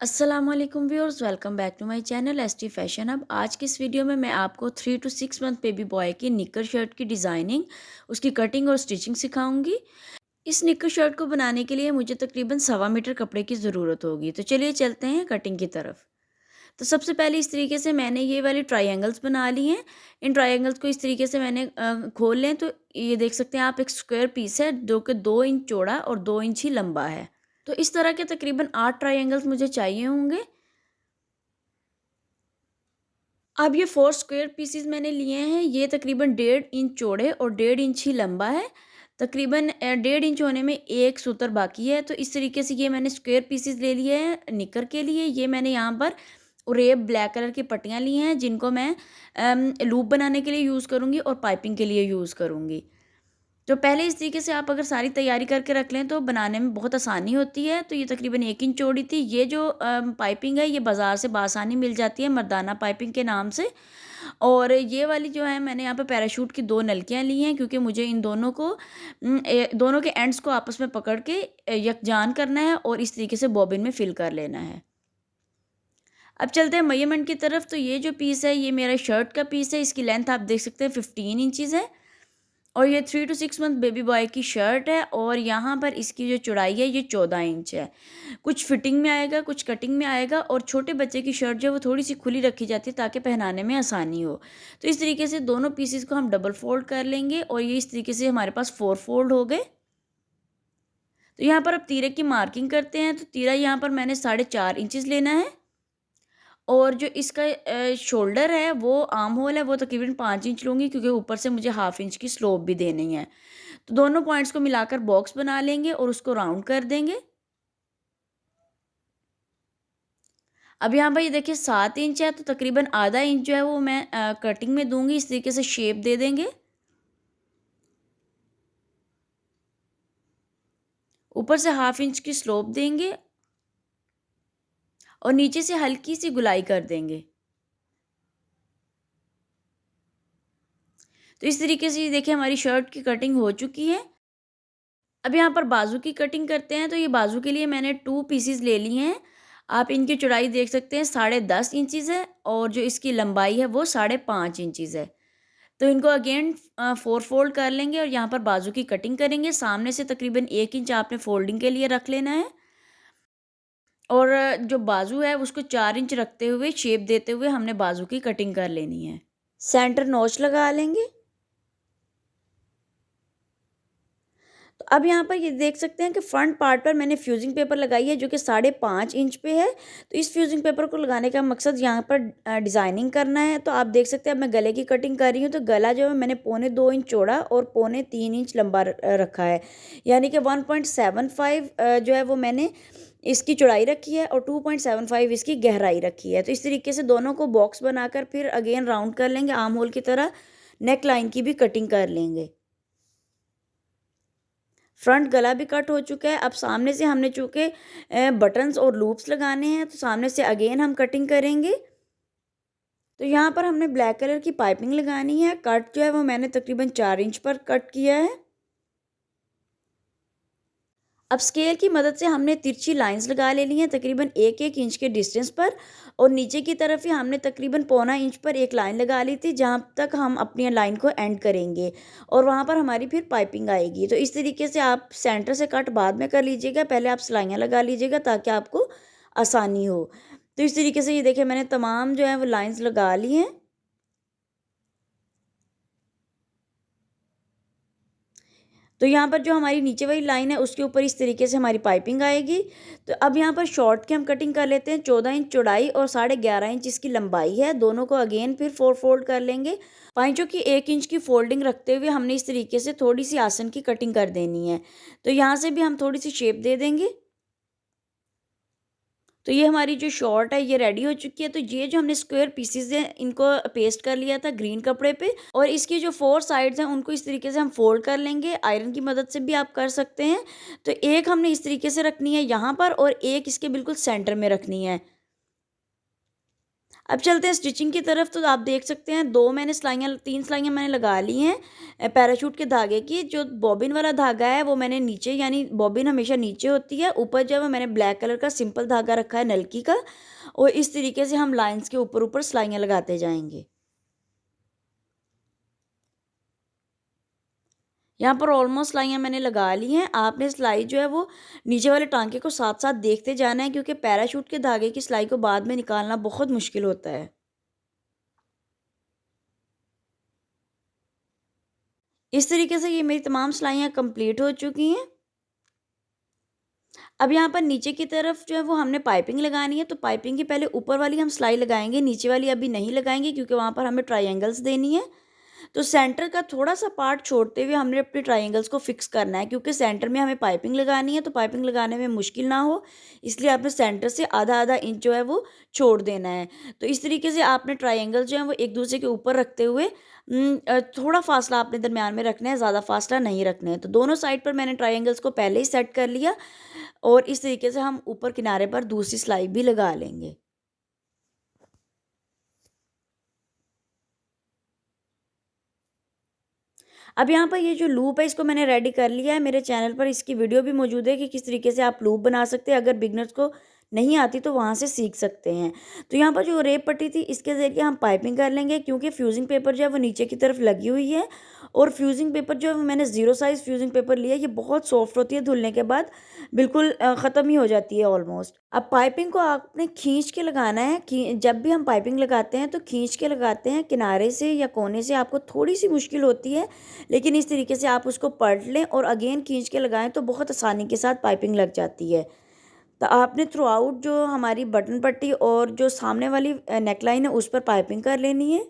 अस्सलामुअलैकुम viewers, welcome back to my channel ST fashion hub. आज की इस वीडियो में मैं आपको 3 to 6 मंथ बेबी बॉय की निकर शर्ट की डिज़ाइनिंग, उसकी कटिंग और स्टिचिंग सिखाऊंगी। इस निकर शर्ट को बनाने के लिए मुझे तकरीबन 1.25 मीटर कपड़े की ज़रूरत होगी। तो चलिए चलते हैं कटिंग की तरफ। तो सबसे पहले इस तरीके से मैंने ये वाली ट्रायंगल्स बना ली हैं। इन ट्रायंगल्स को इस तरीके से मैंने खोल लें तो ये देख सकते हैं आप, एक स्क्वायर पीस है जो कि 2 इंच चौड़ा और 2 इंच ही लंबा है। तो इस तरह के तकरीबन 8 ट्रायंगल्स मुझे चाहिए होंगे। अब ये 4 स्क्वायर पीसीज मैंने लिए हैं। ये तकरीबन 1.5 इंच चौड़े और 1.5 इंच ही लंबा है। तकरीबन 1.5 इंच होने में एक सूत्र बाकी है। तो इस तरीके से ये मैंने स्क्वायर पीसीज ले लिए हैं निकर के लिए। ये मैंने यहाँ पर उरेब ब्लैक कलर की पट्टियाँ ली हैं, जिनको मैं लूप बनाने के लिए यूज़ करूँगी और पाइपिंग के लिए यूज़ करूँगी। तो पहले इस तरीके से आप अगर सारी तैयारी करके रख लें तो बनाने में बहुत आसानी होती है। तो ये तकरीबन 1 इंच चौड़ी थी। ये जो पाइपिंग है ये बाज़ार से बआसानी मिल जाती है, मर्दाना पाइपिंग के नाम से। और ये वाली जो है मैंने यहाँ पे पैराशूट की 2 नलकियाँ ली हैं, क्योंकि मुझे इन दोनों को दोनों के एंड्स को आपस में पकड़ के यकजान करना है और इस तरीके से बॉबिन में फिल कर लेना है। अब चलते हैं मेजरमेंट की तरफ। तो ये जो पीस है ये मेरा शर्ट का पीस है। इसकी लेंथ आप देख सकते हैं 15 इंचज़ है और ये 3 to 6 मंथ बेबी बॉय की शर्ट है। और यहाँ पर इसकी जो चौड़ाई है ये 14 इंच है। कुछ फिटिंग में आएगा, कुछ कटिंग में आएगा। और छोटे बच्चे की शर्ट जो है वो थोड़ी सी खुली रखी जाती है ताकि पहनाने में आसानी हो। तो इस तरीके से दोनों पीसेस को हम डबल फोल्ड कर लेंगे और ये इस तरीके से हमारे पास 4 फोल्ड हो गए। तो यहाँ पर अब तीरे की मार्किंग करते हैं। तो तीरा यहाँ पर मैंने 4.5 इंचज़ लेना है। और जो इसका शोल्डर है वो आर्म होल है वो तकरीबन 5 इंच लूँगी, क्योंकि ऊपर से मुझे 1/2 इंच की स्लोप भी देनी है। तो दोनों पॉइंट्स को मिलाकर बॉक्स बना लेंगे और उसको राउंड कर देंगे। अब यहाँ पर ये देखिए 7 इंच है, तो तकरीबन आधा इंच जो है वो मैं कटिंग में दूंगी। इस तरीके से शेप दे देंगे। ऊपर से 1/2 इंच की स्लोप देंगे और नीचे से हल्की सी गुलाई कर देंगे। तो इस तरीके से ये देखिए हमारी शर्ट की कटिंग हो चुकी है। अब यहाँ पर बाजू की कटिंग करते हैं। तो ये बाजू के लिए मैंने 2 पीसीज ले लिए हैं। आप इनकी चौड़ाई देख सकते हैं 10.5 इंचज़ है और जो इसकी लंबाई है वो 5.5 इंचज़ है। तो इनको अगेन 4 फोल्ड कर लेंगे और यहाँ पर बाजू की कटिंग करेंगे। सामने से तकरीबन 1 इंच आपने फोल्डिंग के लिए रख लेना है और जो बाजू है उसको 4 इंच रखते हुए शेप देते हुए हमने बाजू की कटिंग कर लेनी है। सेंटर नॉच लगा लेंगे। तो अब यहाँ पर ये देख सकते हैं कि फ्रंट पार्ट पर मैंने फ्यूजिंग पेपर लगाई है जो कि 5.5 इंच पे है। तो इस फ्यूजिंग पेपर को लगाने का मकसद यहाँ पर डिज़ाइनिंग करना है। तो आप देख सकते हैं अब मैं गले की कटिंग कर रही हूँ। तो गला जो है मैंने 2.25 इंच चौड़ा और 3.25 इंच लंबा रखा है, यानी कि 1.75 जो है वो मैंने इसकी चौड़ाई रखी है और 2.75 इसकी गहराई रखी है। तो इस तरीके से दोनों को बॉक्स बनाकर फिर अगेन राउंड कर लेंगे। आर्म होल की तरह नेक लाइन की भी कटिंग कर लेंगे। फ्रंट गला भी कट हो चुका है। अब सामने से हमने चूँकि बटन्स और लूप्स लगाने हैं तो सामने से अगेन हम कटिंग करेंगे। तो यहाँ पर हमने ब्लैक कलर की पाइपिंग लगानी है। कट जो है वो मैंने तकरीबन 4 इंच पर कट किया है। अब स्केल की मदद से हमने तिरछी लाइंस लगा ले ली हैं तकरीबन 1-1 इंच के डिस्टेंस पर। और नीचे की तरफ ही हमने तकरीबन 1.25 इंच पर एक लाइन लगा ली थी, जहाँ तक हम अपनी लाइन को एंड करेंगे और वहाँ पर हमारी फिर पाइपिंग आएगी। तो इस तरीके से आप सेंटर से कट बाद में कर लीजिएगा, पहले आप सिलाइयाँ लगा लीजिएगा ताकि आपको आसानी हो। तो इस तरीके से ये देखिए मैंने तमाम जो है वो लाइंस लगा ली हैं। तो यहाँ पर जो हमारी नीचे वाली लाइन है उसके ऊपर इस तरीके से हमारी पाइपिंग आएगी। तो अब यहाँ पर शॉर्ट की हम कटिंग कर लेते हैं। 14 इंच चौड़ाई और 11.5 इंच इसकी लंबाई है। दोनों को अगेन फिर 4 फोल्ड कर लेंगे। पाइचों की 1 इंच की फोल्डिंग रखते हुए हमने इस तरीके से थोड़ी सी आसन की कटिंग कर देनी है। तो यहाँ से भी हम थोड़ी सी शेप दे देंगे। तो ये हमारी जो शॉर्ट है ये रेडी हो चुकी है। तो ये जो हमने स्क्वायर पीसेस हैं इनको पेस्ट कर लिया था ग्रीन कपड़े पे और इसकी जो 4 साइड्स हैं उनको इस तरीके से हम फोल्ड कर लेंगे। आयरन की मदद से भी आप कर सकते हैं। तो एक हमने इस तरीके से रखनी है यहाँ पर और एक इसके बिल्कुल सेंटर में रखनी है। अब चलते हैं स्टिचिंग की तरफ। तो आप देख सकते हैं 3 सिलाइयाँ मैंने लगा ली हैं पैराशूट के धागे की। जो बॉबिन वाला धागा है वो मैंने नीचे, यानी बॉबिन हमेशा नीचे होती है, ऊपर जो है वो मैंने ब्लैक कलर का सिंपल धागा रखा है नलकी का, और इस तरीके से हम लाइंस के ऊपर ऊपर सिलाइयाँ लगाते जाएंगे। यहाँ पर ऑलमोस्ट सिलाइयाँ मैंने लगा ली हैं। आपने सिलाई जो है वो नीचे वाले टांके को साथ साथ देखते जाना है, क्योंकि पैराशूट के धागे की सिलाई को बाद में निकालना बहुत मुश्किल होता है। इस तरीके से ये मेरी तमाम सिलाइयाँ कंप्लीट हो चुकी हैं। अब यहाँ पर नीचे की तरफ जो है वो हमने पाइपिंग लगानी है, तो पाइपिंग की पहले ऊपर वाली हम सिलाई लगाएंगे, नीचे वाली अभी नहीं लगाएंगे क्योंकि वहाँ पर हमें ट्रायंगल्स देनी है। तो सेंटर का थोड़ा सा पार्ट छोड़ते हुए हमने अपने ट्रायंगल्स को फिक्स करना है, क्योंकि सेंटर में हमें पाइपिंग लगानी है, तो पाइपिंग लगाने में मुश्किल ना हो, इसलिए आपने सेंटर से आधा आधा इंच जो है वो छोड़ देना है। तो इस तरीके से आपने ट्रायंगल जो है वो एक दूसरे के ऊपर रखते हुए थोड़ा फासला आपने दरमियान में रखना है, ज़्यादा फासला नहीं रखना है। तो दोनों साइड पर मैंने ट्रायंगल्स को पहले ही सेट कर लिया, और इस तरीके से हम ऊपर किनारे पर दूसरी सिलाई भी लगा लेंगे। अब यहाँ पर ये जो लूप है इसको मैंने रेडी कर लिया है। मेरे चैनल पर इसकी वीडियो भी मौजूद है कि किस तरीके से आप लूप बना सकते हैं। अगर बिगनर्स को नहीं आती तो वहाँ से सीख सकते हैं। तो यहाँ पर जो रेप पट्टी थी इसके ज़रिए हम पाइपिंग कर लेंगे, क्योंकि फ्यूजिंग पेपर जो है वो नीचे की तरफ लगी हुई है, और फ्यूजिंग पेपर जो है वो मैंने 0 साइज़ फ्यूजिंग पेपर लिया है। ये बहुत सॉफ्ट होती है, धुलने के बाद बिल्कुल ख़त्म ही हो जाती है ऑलमोस्ट। अब पाइपिंग को आपने खींच के लगाना है। जब भी हम पाइपिंग लगाते हैं तो खींच के लगाते हैं, किनारे से या कोने से आपको थोड़ी सी मुश्किल होती है, लेकिन इस तरीके से आप उसको पलट लें और अगेन खींच के लगाएं तो बहुत आसानी के साथ पाइपिंग लग जाती है। तो आपने थ्रू आउट जो हमारी बटन पट्टी और जो सामने वाली नेकलाइन है उस पर पाइपिंग कर लेनी है।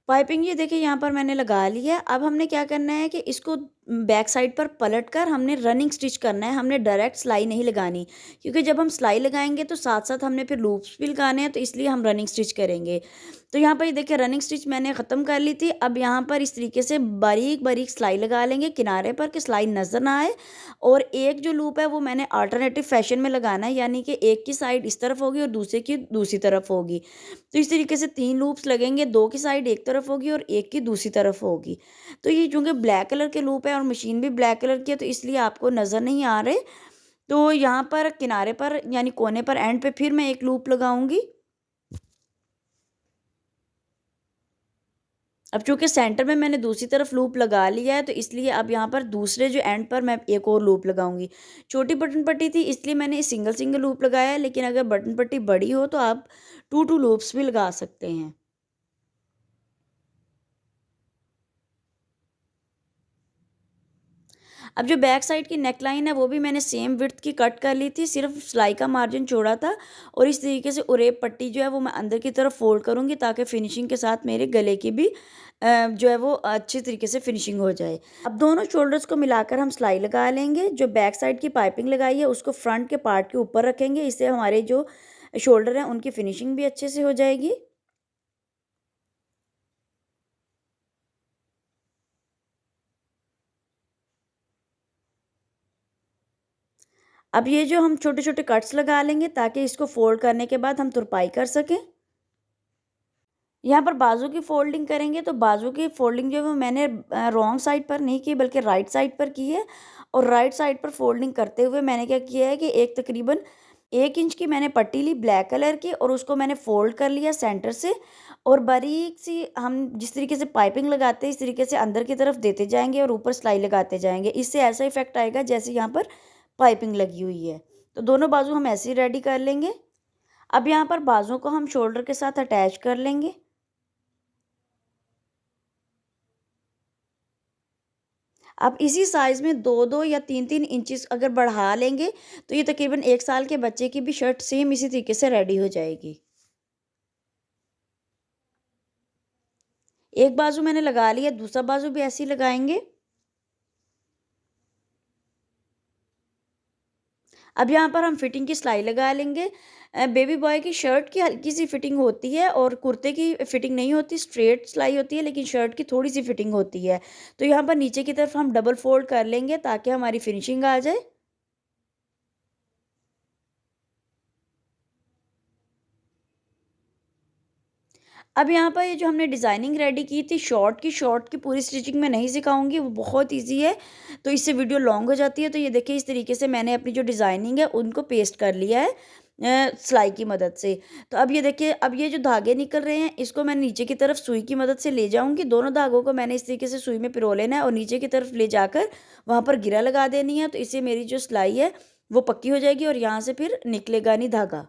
पाइपिंग ये देखिए यहाँ पर मैंने लगा ली है। अब हमने क्या करना है कि इसको बैक साइड पर पलट कर हमने रनिंग स्टिच करना है, हमने डायरेक्ट सिलाई नहीं लगानी, क्योंकि जब हम सिलाई लगाएंगे तो साथ साथ हमने फिर लूप्स भी लगाने हैं, तो इसलिए हम रनिंग स्टिच करेंगे। तो यहाँ पर ये देखिए रनिंग स्टिच मैंने ख़त्म कर ली थी। अब यहाँ पर इस तरीके से बारीक बारीक सिलाई लगा लेंगे किनारे पर, कि सिलाई नज़र ना आए। और एक जो लूप है वो मैंने अल्टरनेटिव फैशन में लगाना है, यानी कि एक की साइड इस तरफ होगी और दूसरे की दूसरी तरफ होगी। तो इस तरीके से 3 लूप्स लगेंगे, 2 की साइड एक तरफ होगी और एक की दूसरी तरफ होगी। तो ये चूँकि ब्लैक कलर के लूप है और मशीन भी ब्लैक कलर की है, तो इसलिए आपको नज़र नहीं आ रहे। तो यहाँ पर किनारे पर यानी कोने पर एंड पे फिर मैं एक लूप लगाऊंगी। अब चूँकि सेंटर में मैंने दूसरी तरफ लूप लगा लिया है, तो इसलिए अब यहाँ पर दूसरे जो एंड पर मैं एक और लूप लगाऊंगी। छोटी बटन पट्टी थी इसलिए मैंने सिंगल सिंगल लूप लगाया है, लेकिन अगर बटन पट्टी बड़ी हो तो आप 2 लूप्स भी लगा सकते हैं। अब जो बैक साइड की नेकलाइन है वो भी मैंने सेम विड्थ की कट कर ली थी, सिर्फ सिलाई का मार्जिन छोड़ा था। और इस तरीके से उरेब पट्टी जो है वो मैं अंदर की तरफ फोल्ड करूँगी, ताकि फिनिशिंग के साथ मेरे गले की भी जो है वो अच्छी तरीके से फिनिशिंग हो जाए। अब दोनों शोल्डर्स को मिलाकर हम सिलाई लगा लेंगे। जो बैक साइड की पाइपिंग लगाई है उसको फ्रंट के पार्ट के ऊपर रखेंगे, इससे हमारे जो शोल्डर हैं उनकी फिनिशिंग भी अच्छे से हो जाएगी। अब ये जो हम छोटे छोटे कट्स लगा लेंगे, ताकि इसको फोल्ड करने के बाद हम तुरपाई कर सकें। यहाँ पर बाजू की फोल्डिंग करेंगे, तो बाजू की फोल्डिंग जो है वो मैंने रॉन्ग साइड पर नहीं की बल्कि राइट साइड पर की है। और राइट साइड पर फोल्डिंग करते हुए मैंने क्या किया है कि एक तकरीबन 1 इंच की मैंने पट्टी ली ब्लैक कलर की, और उसको मैंने फोल्ड कर लिया सेंटर से। और बारीक सी हम जिस तरीके से पाइपिंग लगाते हैं इस तरीके से अंदर की तरफ देते जाएंगे और ऊपर सिलाई लगाते जाएंगे। इससे ऐसा इफेक्ट आएगा जैसे यहाँ पर पाइपिंग लगी हुई है। तो दोनों बाजू हम ऐसे ही रेडी कर लेंगे। अब यहाँ पर बाजुओं को हम शोल्डर के साथ अटैच कर लेंगे। आप इसी साइज़ में 2-2 या 3-3 इंचेस अगर बढ़ा लेंगे तो ये तकरीबन 1 साल के बच्चे की भी शर्ट सेम इसी तरीके से रेडी हो जाएगी। एक बाजू मैंने लगा लिया, दूसरा बाजू भी ऐसे ही लगाएंगे। अब यहाँ पर हम फिटिंग की सिलाई लगा लेंगे। बेबी बॉय की शर्ट की हल्की सी फिटिंग होती है और कुर्ते की फिटिंग नहीं होती, स्ट्रेट सिलाई होती है, लेकिन शर्ट की थोड़ी सी फिटिंग होती है। तो यहाँ पर नीचे की तरफ हम डबल फोल्ड कर लेंगे ताकि हमारी फिनिशिंग आ जाए। अब यहाँ पर ये जो हमने डिज़ाइनिंग रेडी की थी शॉर्ट की पूरी स्टिचिंग मैं नहीं सिखाऊंगी, वो बहुत इजी है, तो इससे वीडियो लॉन्ग हो जाती है। तो ये देखिए इस तरीके से मैंने अपनी जो डिज़ाइनिंग है उनको पेस्ट कर लिया है सिलाई की मदद से। तो अब ये देखिए, अब ये जो धागे निकल रहे हैं इसको मैं नीचे की तरफ सुई की मदद से ले जाऊंगी। दोनों धागों को मैंने इस तरीके से सुई में पिरो लेना है और नीचे की तरफ ले जाकर वहाँ पर गिरा लगा देनी है। तो इससे मेरी जो सिलाई है वो पक्की हो जाएगी और यहाँ से फिर निकलेगा नहीं धागा।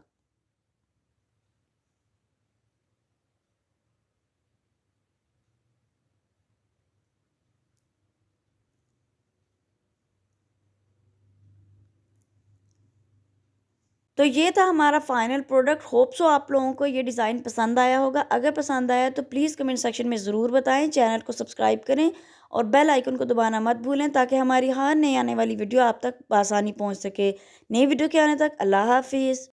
तो ये था हमारा फाइनल प्रोडक्ट। होप सो आप लोगों को ये डिज़ाइन पसंद आया होगा। अगर पसंद आया तो प्लीज़ कमेंट सेक्शन में ज़रूर बताएं। चैनल को सब्सक्राइब करें और बेल आइकन को दबाना मत भूलें ताकि हमारी हर नई आने वाली वीडियो आप तक आसानी पहुंच सके। नई वीडियो के आने तक अल्लाह हाफिज़।